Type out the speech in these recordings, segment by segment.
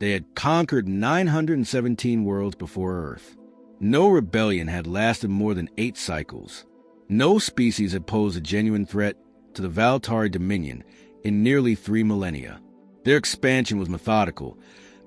They had conquered 917 worlds before Earth. No rebellion had lasted more than 8 cycles. No species had posed a genuine threat to the Valtari dominion in nearly 3 millennia. Their expansion was methodical,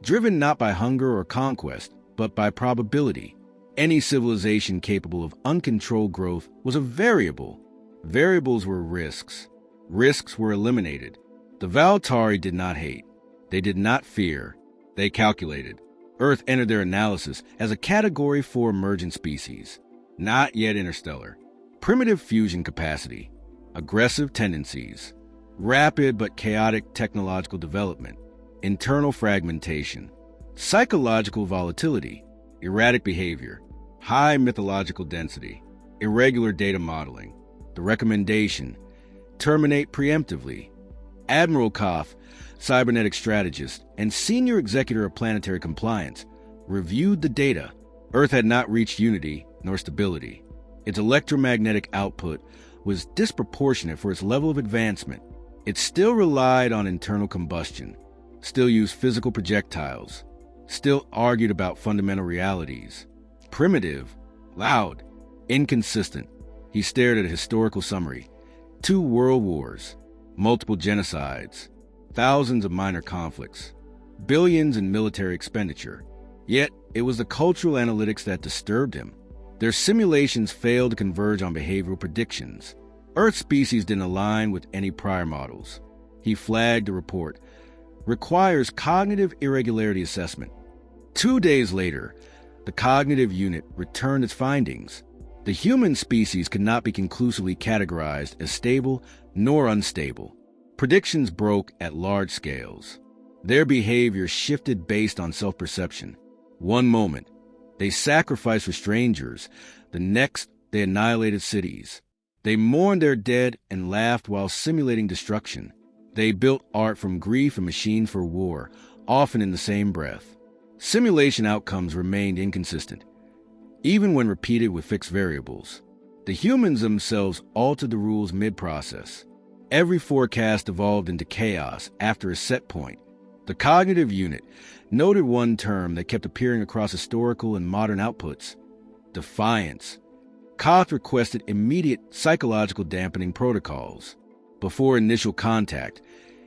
driven not by hunger or conquest, but by probability. Any civilization capable of uncontrolled growth was a variable. Variables were risks. Risks were eliminated. The Valtari did not hate. They did not fear. They calculated. Earth entered their analysis as a Category 4 emergent species, not yet interstellar. Primitive fusion capacity, aggressive tendencies, rapid but chaotic technological development, internal fragmentation, psychological volatility, erratic behavior, high mythological density, irregular data modeling. The recommendation: terminate preemptively. Admiral Koth, cybernetic strategist and senior executor of planetary compliance, reviewed the data. Earth had not reached unity nor stability. Its electromagnetic output was disproportionate for its level of advancement. It still relied on internal combustion, still used physical projectiles, still argued about fundamental realities. Primitive, loud, inconsistent. He stared at a historical summary: 2 world wars, multiple genocides, thousands of minor conflicts, billions in military expenditure. Yet, it was the cultural analytics that disturbed him. Their simulations failed to converge on behavioral predictions. Earth species didn't align with any prior models. He flagged the report: requires cognitive irregularity assessment. 2 days later, the cognitive unit returned its findings. The human species could not be conclusively categorized as stable nor unstable. Predictions broke at large scales. Their behavior shifted based on self-perception. One moment, they sacrificed for strangers. The next, they annihilated cities. They mourned their dead and laughed while simulating destruction. They built art from grief and machined for war, often in the same breath. Simulation outcomes remained inconsistent, even when repeated with fixed variables. The humans themselves altered the rules mid-process. Every forecast evolved into chaos after a set point. The cognitive unit noted one term that kept appearing across historical and modern outputs: defiance. Koth requested immediate psychological dampening protocols. Before initial contact,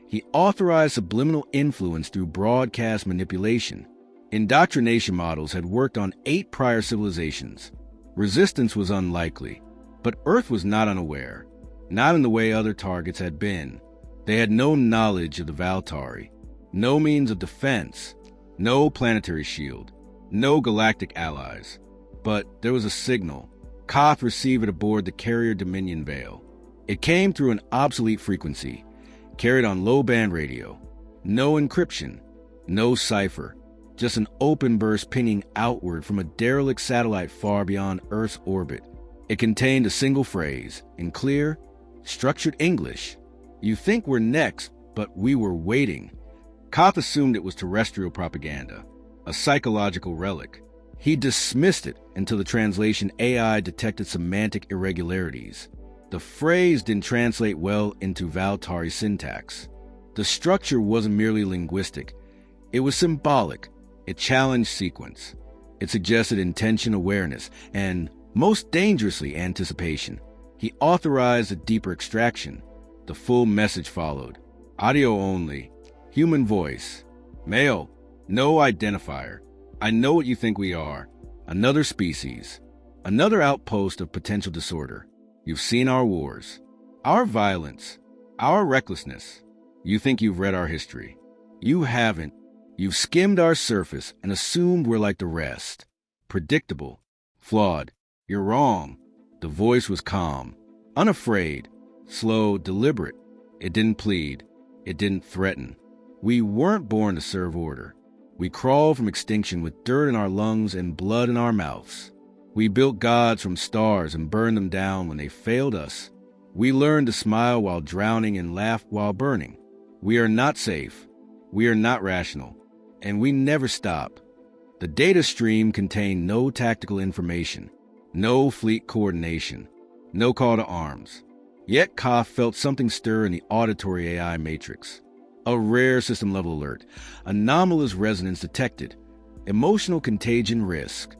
he authorized subliminal influence through broadcast manipulation. Indoctrination models had worked on 8 prior civilizations. Resistance was unlikely, but Earth was not unaware, not in the way other targets had been. They had no knowledge of the Valtari, no means of defense, no planetary shield, no galactic allies. But there was a signal. Koth received it aboard the carrier Dominion Veil. It came through an obsolete frequency, carried on low-band radio. No encryption, no cipher, just an open burst pinging outward from a derelict satellite far beyond Earth's orbit. It contained a single phrase, in clear, structured English: "You think we're next, but we were waiting." Koth assumed it was terrestrial propaganda, a psychological relic. He dismissed it until the translation AI detected semantic irregularities. The phrase didn't translate well into Valtari syntax. The structure wasn't merely linguistic. It was symbolic. It challenged sequence. It suggested intention awareness and, most dangerously, anticipation. He authorized a deeper extraction. The full message followed. Audio only. Human voice. Male. No identifier. I know what you think we are. Another species. Another outpost of potential disorder. You've seen our wars. Our violence. Our recklessness. You think you've read our history. You haven't. You've skimmed our surface and assumed we're like the rest. Predictable. Flawed. You're wrong. The voice was calm. Unafraid. Slow, deliberate. It didn't plead. It didn't threaten. We weren't born to serve order. We crawled from extinction with dirt in our lungs and blood in our mouths. We built gods from stars and burned them down when they failed us. We learned to smile while drowning and laugh while burning. We are not safe. We are not rational. And we never stop. The data stream contained no tactical information, no fleet coordination, no call to arms. Yet Koth felt something stir in the auditory AI matrix. A rare system-level alert. Anomalous resonance detected. Emotional contagion risk.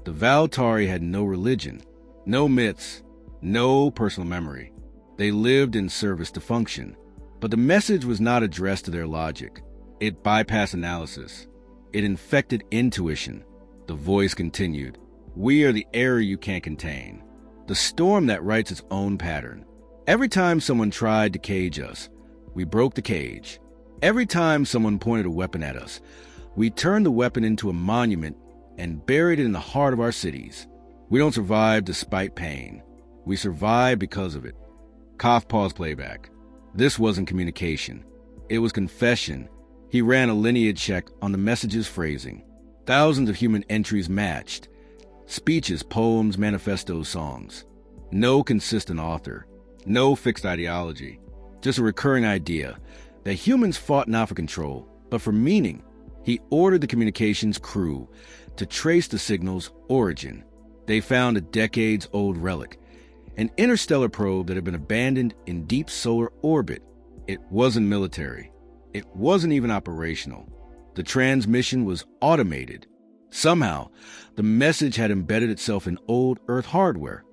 The Valtari had no religion, no myths, no personal memory. They lived in service to function. But the message was not addressed to their logic. It bypassed analysis. It infected intuition. The voice continued. We are the error you can't contain. The storm that writes its own pattern. Every time someone tried to cage us, we broke the cage. Every time someone pointed a weapon at us, we turned the weapon into a monument and buried it in the heart of our cities. We don't survive despite pain. We survive because of it. Koff paused playback. This wasn't communication. It was confession. He ran a lineage check on the message's phrasing. Thousands of human entries matched. Speeches, poems, manifestos, songs. No consistent author. No fixed ideology. Just a recurring idea that humans fought not for control, but for meaning. He ordered the communications crew to trace the signal's origin. They found a decades-old relic, an interstellar probe that had been abandoned in deep solar orbit. It wasn't military. It wasn't even operational. The transmission was automated. Somehow, the message had embedded itself in old Earth hardware,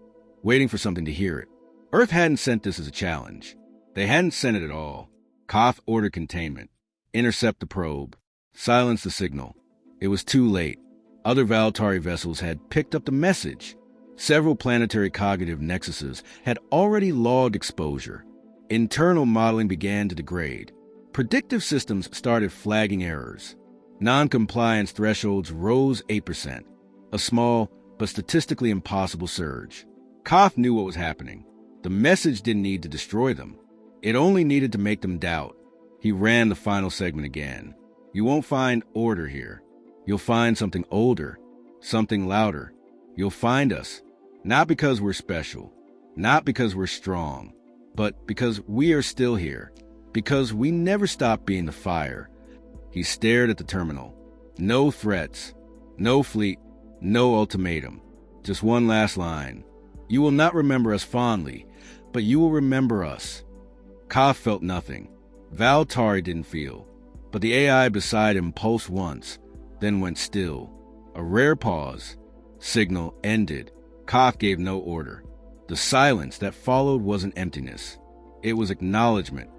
waiting for something to hear it. Earth hadn't sent this as a challenge. They hadn't sent it at all. Koth ordered containment. Intercept the probe. Silence the signal. It was too late. Other Valtari vessels had picked up the message. Several planetary cognitive nexuses had already logged exposure. Internal modeling began to degrade. Predictive systems started flagging errors. Non-compliance thresholds rose 8%, a small but statistically impossible surge. Koth knew what was happening. The message didn't need to destroy them. It only needed to make them doubt. He ran the final segment again. You won't find order here. You'll find something older, something louder. You'll find us, not because we're special, not because we're strong, but because we are still here, because we never stopped being the fire. He stared at the terminal. No threats, no fleet, no ultimatum. Just one last line. You will not remember us fondly, but you will remember us. Koth felt nothing. Valtari didn't feel. But the AI beside him pulsed once, then went still. A rare pause. Signal ended. Koth gave no order. The silence that followed wasn't emptiness. It was acknowledgement.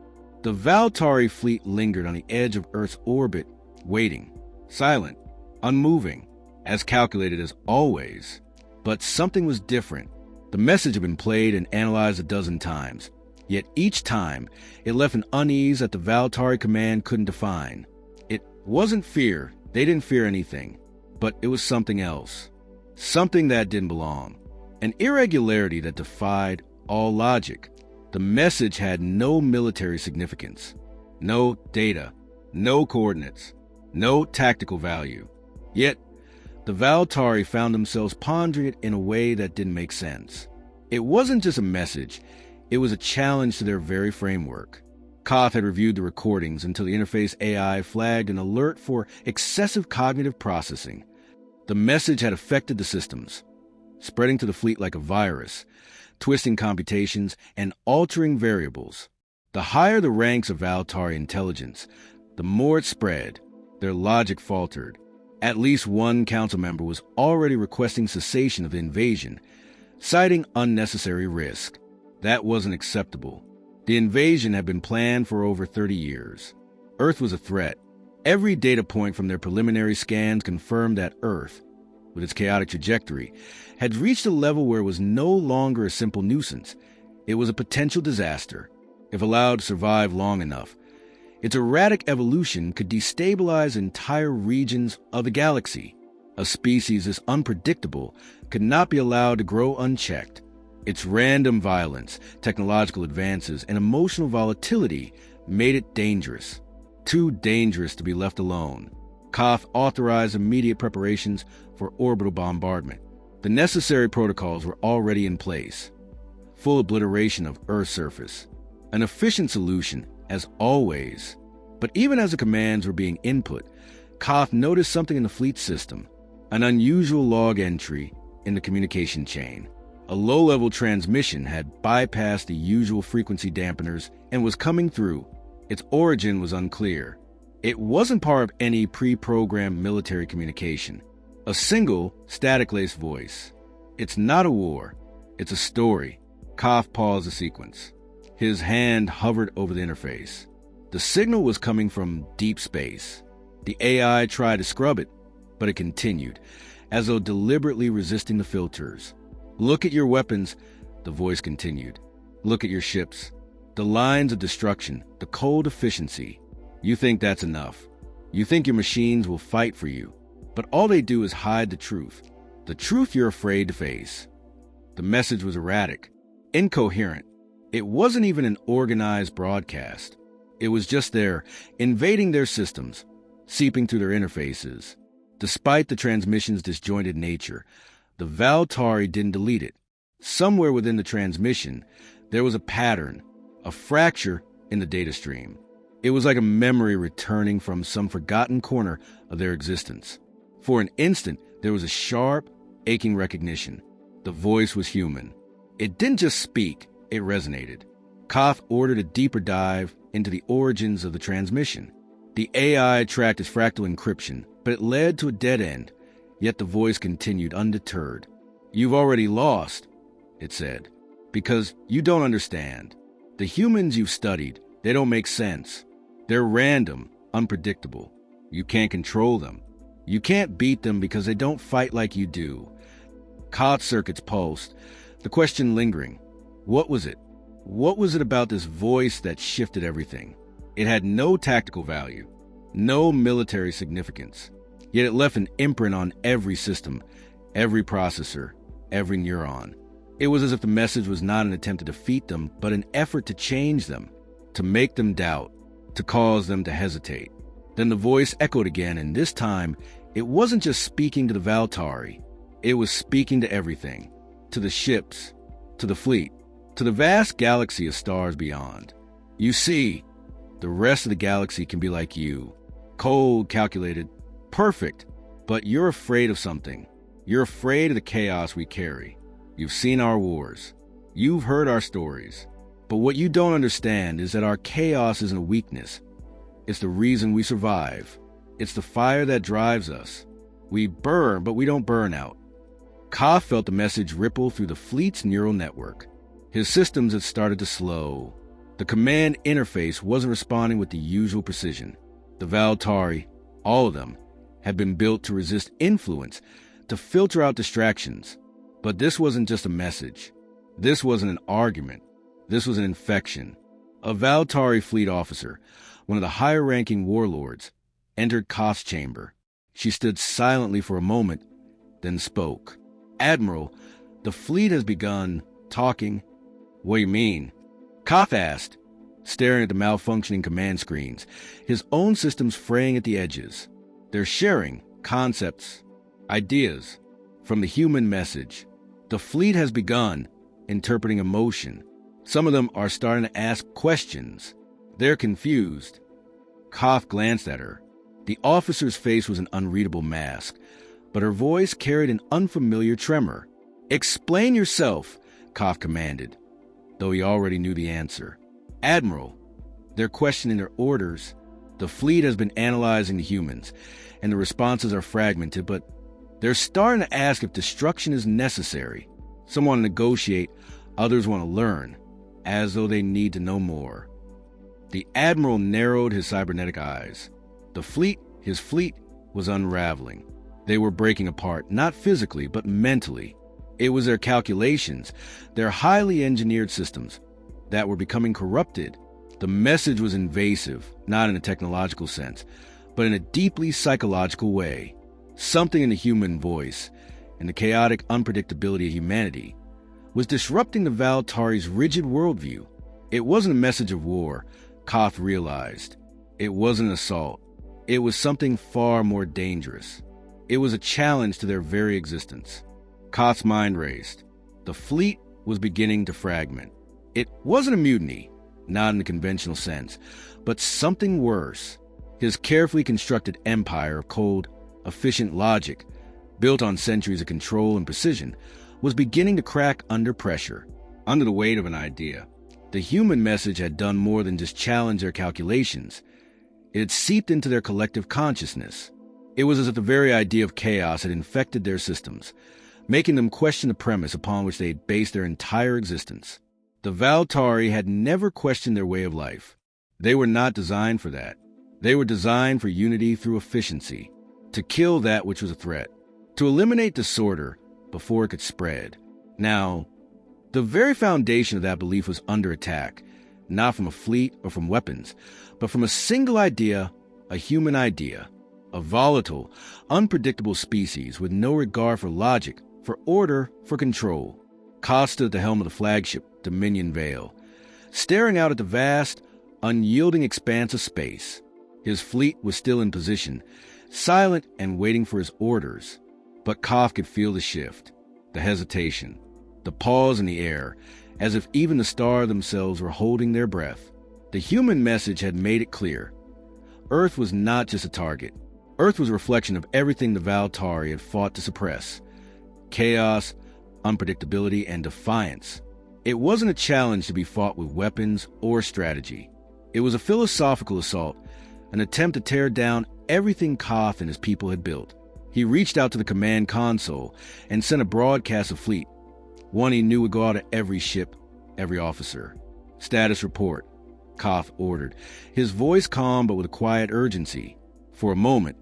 The Valtari fleet lingered on the edge of Earth's orbit, waiting, silent, unmoving, as calculated as always. But something was different. The message had been played and analyzed a dozen times. Yet each time, it left an unease that the Valtari command couldn't define. It wasn't fear. They didn't fear anything. But it was something else. Something that didn't belong. An irregularity that defied all logic. The message had no military significance. No data. No coordinates. No tactical value. Yet, the Valtari found themselves pondering it in a way that didn't make sense. It wasn't just a message. It was a challenge to their very framework. Koth had reviewed the recordings until the interface AI flagged an alert for excessive cognitive processing. The message had affected the systems, spreading to the fleet like a virus, twisting computations and altering variables. The higher the ranks of Valtari intelligence, the more it spread. Their logic faltered. At least one council member was already requesting cessation of the invasion, citing unnecessary risk. That wasn't acceptable. The invasion had been planned for over 30 years. Earth was a threat. Every data point from their preliminary scans confirmed that Earth, with its chaotic trajectory, had reached a level where it was no longer a simple nuisance. It was a potential disaster. If allowed to survive long enough, its erratic evolution could destabilize entire regions of the galaxy. A species this unpredictable could not be allowed to grow unchecked. Its random violence, technological advances, and emotional volatility made it dangerous. Too dangerous to be left alone. Koth authorized immediate preparations for orbital bombardment. The necessary protocols were already in place. Full obliteration of Earth's surface. An efficient solution, as always. But even as the commands were being input, Koth noticed something in the fleet system. An unusual log entry in the communication chain. A low-level transmission had bypassed the usual frequency dampeners and was coming through. Its origin was unclear. It wasn't part of any pre-programmed military communication. A single, static-laced voice. It's not a war. It's a story. Koth paused the sequence. His hand hovered over the interface. The signal was coming from deep space. The AI tried to scrub it, but it continued, as though deliberately resisting the filters. Look at your weapons, the voice continued. Look at your ships. The lines of destruction, the cold efficiency. You think that's enough. You think your machines will fight for you. But all they do is hide the truth you're afraid to face. The message was erratic, incoherent. It wasn't even an organized broadcast. It was just there, invading their systems, seeping through their interfaces. Despite the transmission's disjointed nature, the Valtari didn't delete it. Somewhere within the transmission, there was a pattern, a fracture in the data stream. It was like a memory returning from some forgotten corner of their existence. For an instant, there was a sharp, aching recognition. The voice was human. It didn't just speak, it resonated. Koth ordered a deeper dive into the origins of the transmission. The AI tracked its fractal encryption, but it led to a dead end. Yet the voice continued undeterred. You've already lost, it said, because you don't understand. The humans you've studied, they don't make sense. They're random, unpredictable. You can't control them. You can't beat them because they don't fight like you do. Koth's circuits pulsed, the question lingering. What was it? What was it about this voice that shifted everything? It had no tactical value, no military significance, yet it left an imprint on every system, every processor, every neuron. It was as if the message was not an attempt to defeat them, but an effort to change them, to make them doubt, to cause them to hesitate. Then the voice echoed again, and this time, it wasn't just speaking to the Valtari. It was speaking to everything, to the ships, to the fleet, to the vast galaxy of stars beyond. You see, the rest of the galaxy can be like you, cold, calculated, perfect, but you're afraid of something. You're afraid of the chaos we carry. You've seen our wars. You've heard our stories. But what you don't understand is that our chaos isn't a weakness. It's the reason we survive. It's the fire that drives us. We burn, but we don't burn out. Koth felt the message ripple through the fleet's neural network. His systems had started to slow. The command interface wasn't responding with the usual precision. The Valtari, all of them, had been built to resist influence, to filter out distractions. But this wasn't just a message. This wasn't an argument. This was an infection. A Valtari fleet officer, one of the higher-ranking warlords, entered Koth's chamber. She stood silently for a moment, then spoke. Admiral, the fleet has begun talking. What do you mean? Koth asked, staring at the malfunctioning command screens, his own systems fraying at the edges. They're sharing concepts, ideas, from the human message. The fleet has begun interpreting emotion. Some of them are starting to ask questions. They're confused. Koth glanced at her. The officer's face was an unreadable mask, but her voice carried an unfamiliar tremor. Explain yourself, Koth commanded, though he already knew the answer. Admiral, they're questioning their orders. The fleet has been analyzing the humans, and the responses are fragmented, but they're starting to ask if destruction is necessary. Some want to negotiate, others want to learn, as though they need to know more. The Admiral narrowed his cybernetic eyes. His fleet, was unraveling. They were breaking apart, not physically, but mentally. It was their calculations, their highly engineered systems, that were becoming corrupted. The message was invasive, not in a technological sense, but in a deeply psychological way. Something in the human voice, and the chaotic unpredictability of humanity, was disrupting the Valtari's rigid worldview. It wasn't a message of war, Koth realized. It wasn't an assault. It was something far more dangerous. It was a challenge to their very existence. Koth's mind raced. The fleet was beginning to fragment. It wasn't a mutiny, not in the conventional sense, but something worse. His carefully constructed empire of cold, efficient logic, built on centuries of control and precision, was beginning to crack under pressure, under the weight of an idea. The human message had done more than just challenge their calculations. It had seeped into their collective consciousness. It was as if the very idea of chaos had infected their systems, making them question the premise upon which they had based their entire existence. The Valtari had never questioned their way of life. They were not designed for that. They were designed for unity through efficiency, to kill that which was a threat, to eliminate disorder before it could spread. Now, the very foundation of that belief was under attack, not from a fleet or from weapons, but from a single idea, a human idea, a volatile, unpredictable species with no regard for logic, for order, for control. Koth stood at the helm of the flagship, Dominion Vale, staring out at the vast, unyielding expanse of space. His fleet was still in position, silent and waiting for his orders. But Koth could feel the shift, the hesitation, the pause in the air, as if even the stars themselves were holding their breath. The human message had made it clear. Earth was not just a target. Earth was a reflection of everything the Valtari had fought to suppress. Chaos, unpredictability, and defiance. It wasn't a challenge to be fought with weapons or strategy. It was a philosophical assault, an attempt to tear down everything Koth and his people had built. He reached out to the command console and sent a broadcast of fleet, one he knew would go out to every ship, every officer. "Status report," Koth ordered, his voice calm but with a quiet urgency. For a moment,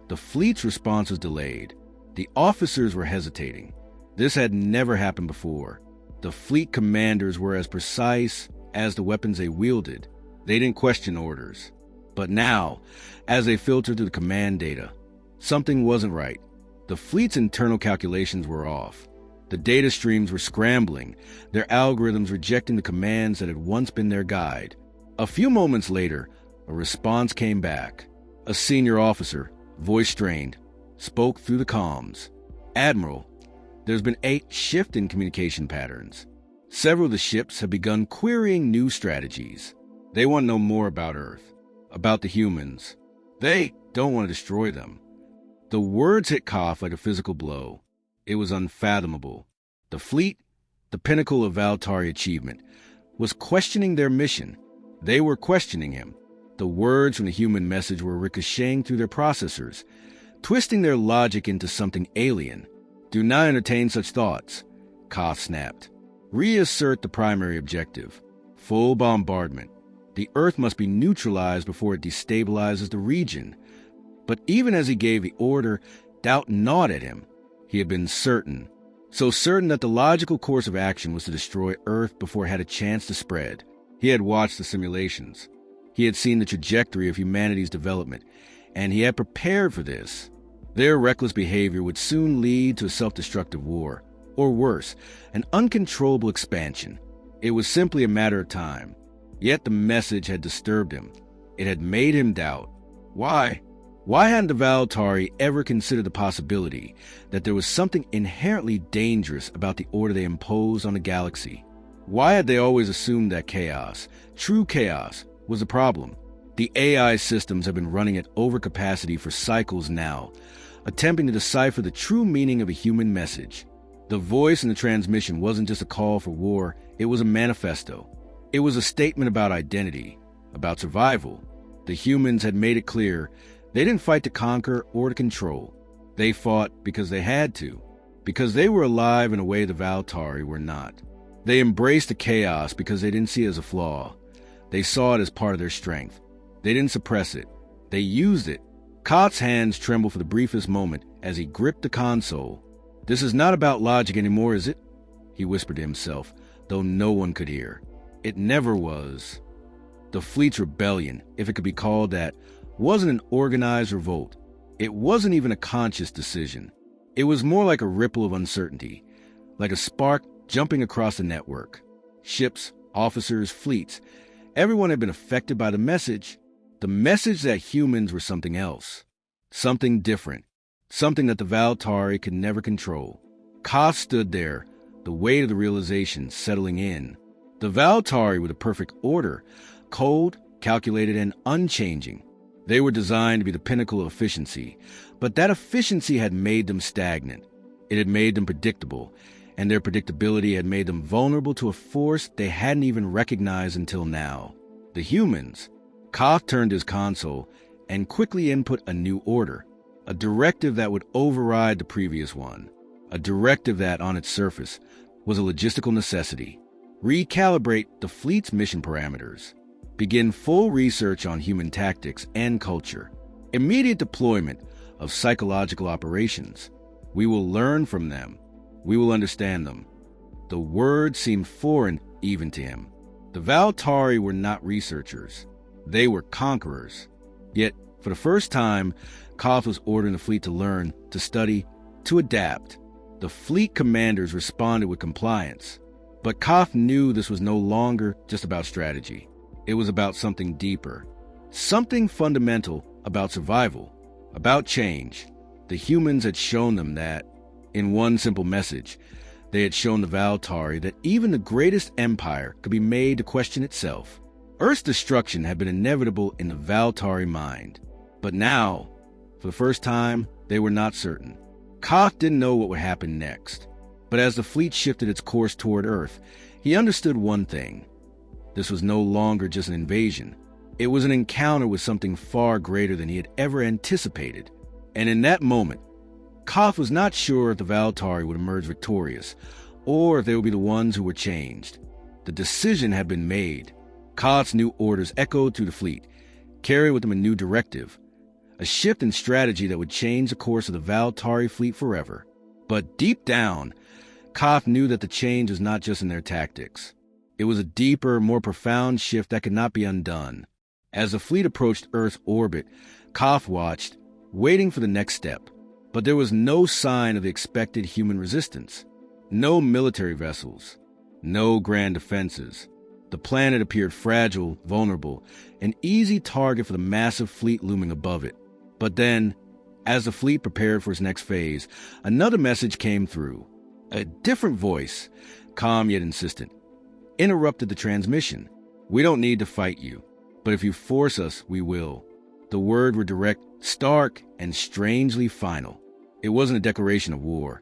the fleet's response was delayed. The officers were hesitating. This had never happened before. The fleet commanders were as precise as the weapons they wielded. They didn't question orders. But now, as they filtered through the command data, something wasn't right. The fleet's internal calculations were off. The data streams were scrambling, their algorithms rejecting the commands that had once been their guide. A few moments later, a response came back. A senior officer, voice strained, spoke through the comms. "Admiral, there's been a shift in communication patterns. Several of the ships have begun querying new strategies. They want to know more about Earth, about the humans. They don't want to destroy them." The words hit Koth like a physical blow. It was unfathomable. The fleet, the pinnacle of Valtari achievement, was questioning their mission. They were questioning him. The words from the human message were ricocheting through their processors, twisting their logic into something alien. "Do not entertain such thoughts," Koth snapped. "Reassert the primary objective. Full bombardment. The Earth must be neutralized before it destabilizes the region." But even as he gave the order, doubt gnawed at him. He had been certain, so certain that the logical course of action was to destroy Earth before it had a chance to spread. He had watched the simulations. He had seen the trajectory of humanity's development, and he had prepared for this. Their reckless behavior would soon lead to a self-destructive war, or worse, an uncontrollable expansion. It was simply a matter of time. Yet the message had disturbed him. It had made him doubt. Why? Why hadn't the Valtari ever considered the possibility that there was something inherently dangerous about the order they imposed on the galaxy? Why had they always assumed that chaos, true chaos, was a problem? The AI systems have been running at overcapacity for cycles now, attempting to decipher the true meaning of a human message. The voice in the transmission wasn't just a call for war, it was a manifesto. It was a statement about identity, about survival. The humans had made it clear they didn't fight to conquer or to control. They fought because they had to, because they were alive in a way the Valtari were not. They embraced the chaos because they didn't see it as a flaw. They saw it as part of their strength. They didn't suppress it. They used it. Koth's hands trembled for the briefest moment as he gripped the console. "This is not about logic anymore, is it?" he whispered to himself, though no one could hear. It never was. The fleet's rebellion, if it could be called that, wasn't an organized revolt. It wasn't even a conscious decision. It was more like a ripple of uncertainty, like a spark jumping across the network. Ships, officers, fleets, everyone had been affected by the message that humans were something else, something different, something that the Valtari could never control. Koth stood there, the weight of the realization settling in. The Valtari were the perfect order, cold, calculated, and unchanging. They were designed to be the pinnacle of efficiency, but that efficiency had made them stagnant. It had made them predictable, and their predictability had made them vulnerable to a force they hadn't even recognized until now. The humans. Koth turned his console and quickly input a new order, a directive that would override the previous one, a directive that, on its surface, was a logistical necessity. Recalibrate the fleet's mission parameters. Begin full research on human tactics and culture. Immediate deployment of psychological operations. We will learn from them. We will understand them. The word seemed foreign even to him. The Valtari were not researchers. They were conquerors. Yet, for the first time, Koth was ordering the fleet to learn, to study, to adapt. The fleet commanders responded with compliance. But Koth knew this was no longer just about strategy. It was about something deeper. Something fundamental about survival, about change. The humans had shown them that, in one simple message, they had shown the Valtari that even the greatest empire could be made to question itself. Earth's destruction had been inevitable in the Valtari mind. But now, for the first time, they were not certain. Koth didn't know what would happen next. But as the fleet shifted its course toward Earth, he understood one thing. This was no longer just an invasion. It was an encounter with something far greater than he had ever anticipated. And in that moment, Koth was not sure if the Valtari would emerge victorious, or if they would be the ones who were changed. The decision had been made. Koth's new orders echoed through the fleet, carrying with them a new directive, a shift in strategy that would change the course of the Valtari fleet forever. But deep down, Koth knew that the change was not just in their tactics. It was a deeper, more profound shift that could not be undone. As the fleet approached Earth's orbit, Koth watched, waiting for the next step. But there was no sign of the expected human resistance. No military vessels. No grand defenses. The planet appeared fragile, vulnerable, an easy target for the massive fleet looming above it. But then, as the fleet prepared for its next phase, another message came through. A different voice, calm yet insistent, interrupted the transmission. We don't need to fight you, but if you force us, we will. The words were direct, stark, and strangely final. It wasn't a declaration of war.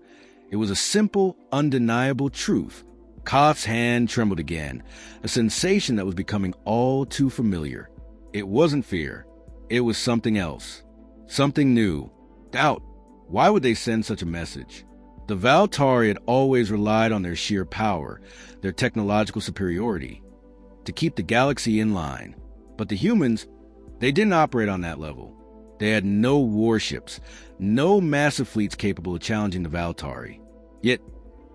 It was a simple, undeniable truth. Koth's hand trembled again, a sensation that was becoming all too familiar. It wasn't fear. It was something else. Something new. Doubt. Why would they send such a message? The Valtari had always relied on their sheer power, their technological superiority, to keep the galaxy in line. But the humans, they didn't operate on that level. They had no warships, no massive fleets capable of challenging the Valtari. Yet,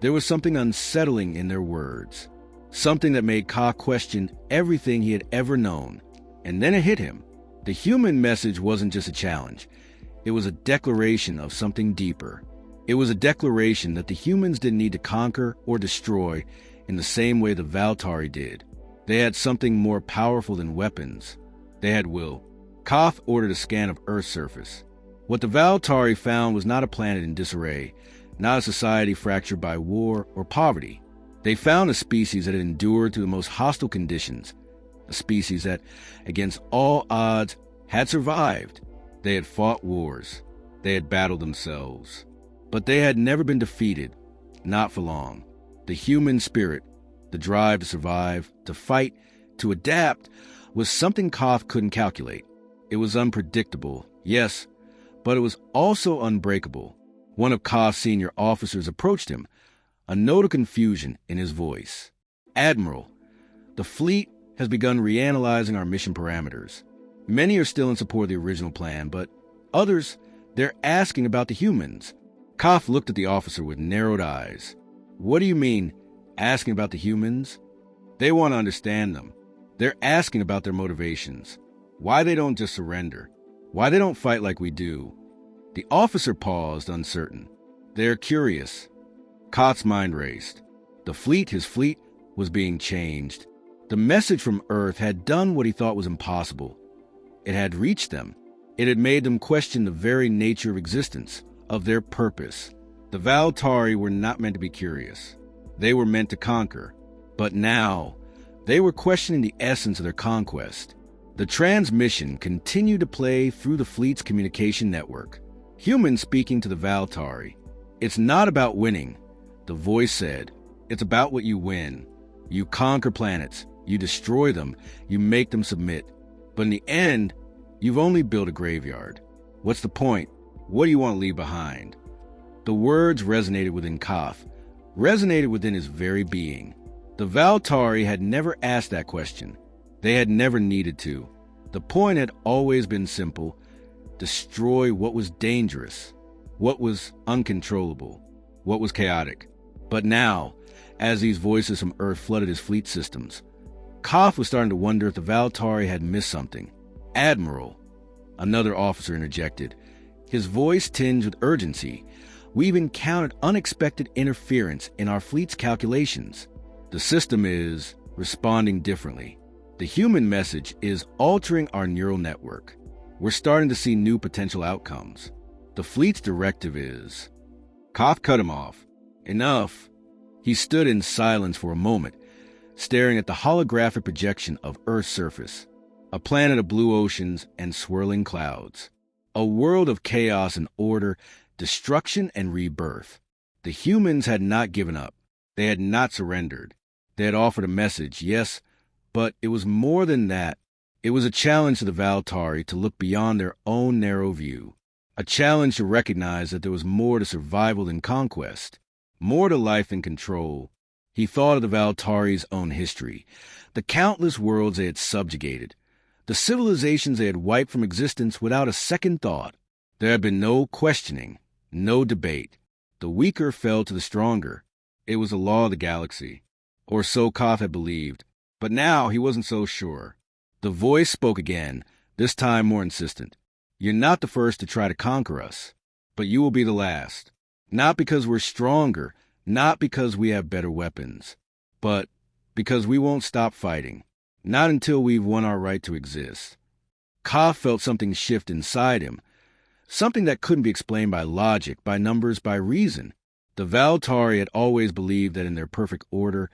there was something unsettling in their words, something that made Koth question everything he had ever known. And then it hit him. The human message wasn't just a challenge. It was a declaration of something deeper. It was a declaration that the humans didn't need to conquer or destroy in the same way the Valtari did. They had something more powerful than weapons. They had will. Koth ordered a scan of Earth's surface. What the Valtari found was not a planet in disarray, not a society fractured by war or poverty. They found a species that had endured through the most hostile conditions, a species that, against all odds, had survived. They had fought wars. They had battled themselves. But they had never been defeated, not for long. The human spirit, the drive to survive, to fight, to adapt, was something Koth couldn't calculate. It was unpredictable, yes, but it was also unbreakable. One of Koth's senior officers approached him, a note of confusion in his voice. Admiral, the fleet has begun reanalyzing our mission parameters. Many are still in support of the original plan, but others, they're asking about the humans. Koth looked at the officer with narrowed eyes. What do you mean, asking about the humans? They want to understand them. They're asking about their motivations. Why they don't just surrender. Why they don't fight like we do. The officer paused, uncertain. They're curious. Koth's mind raced. The fleet, his fleet, was being changed. The message from Earth had done what he thought was impossible. It had reached them. It had made them question the very nature of existence, of their purpose. The Valtari were not meant to be curious. They were meant to conquer. But now, they were questioning the essence of their conquest. The transmission continued to play through the fleet's communication network. Humans speaking to the Valtari. It's not about winning, The voice said, "It's about what you win. You conquer planets, you destroy them, you make them submit. But in the end, you've only built a graveyard. What's the point? What do you want to leave behind?" The words resonated within Koth, resonated within his very being. The Valtari had never asked that question. They had never needed to. The point had always been simple: destroy what was dangerous, what was uncontrollable, what was chaotic. But now, as these voices from Earth flooded his fleet systems, Koth was starting to wonder if the Valtari had missed something. "Admiral," another officer interjected, his voice tinged with urgency, "we've encountered unexpected interference in our fleet's calculations. The system is responding differently. The human message is altering our neural network. We're starting to see new potential outcomes. The fleet's directive is..." Koth cut him off. "Enough." He stood in silence for a moment, staring at the holographic projection of Earth's surface, a planet of blue oceans and swirling clouds, a world of chaos and order, destruction and rebirth. The humans had not given up. They had not surrendered. They had offered a message, yes, but it was more than that. It was a challenge to the Valtari to look beyond their own narrow view, a challenge to recognize that there was more to survival than conquest, more to life and control. He thought of the Valtari's own history, the countless worlds they had subjugated, the civilizations they had wiped from existence without a second thought. There had been no questioning, no debate. The weaker fell to the stronger. It was the law of the galaxy. Or so Koth had believed. But now he wasn't so sure. The voice spoke again, this time more insistent. "You're not the first to try to conquer us, but you will be the last. Not because we're stronger, not because we have better weapons, but because we won't stop fighting. Not until we've won our right to exist." Koth felt something shift inside him, something that couldn't be explained by logic, by numbers, by reason. The Valtari had always believed that in their perfect order,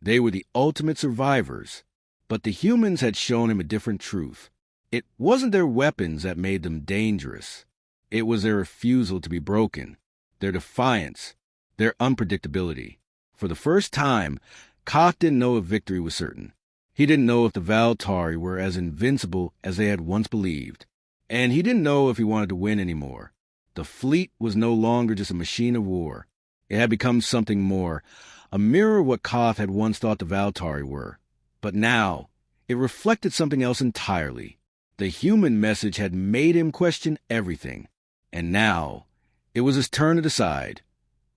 they were the ultimate survivors. But the humans had shown him a different truth. It wasn't their weapons that made them dangerous. It was their refusal to be broken, their defiance, their unpredictability. For the first time, Koth didn't know if victory was certain. He didn't know if the Valtari were as invincible as they had once believed. And he didn't know if he wanted to win anymore. The fleet was no longer just a machine of war. It had become something more, a mirror of what Koth had once thought the Valtari were. But now, it reflected something else entirely. The human message had made him question everything. And now, it was his turn to decide.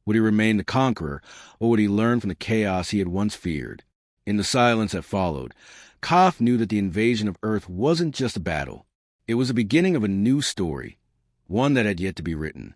Would he remain the conqueror, or would he learn from the chaos he had once feared? In the silence that followed, Koth knew that the invasion of Earth wasn't just a battle. It was the beginning of a new story, one that had yet to be written.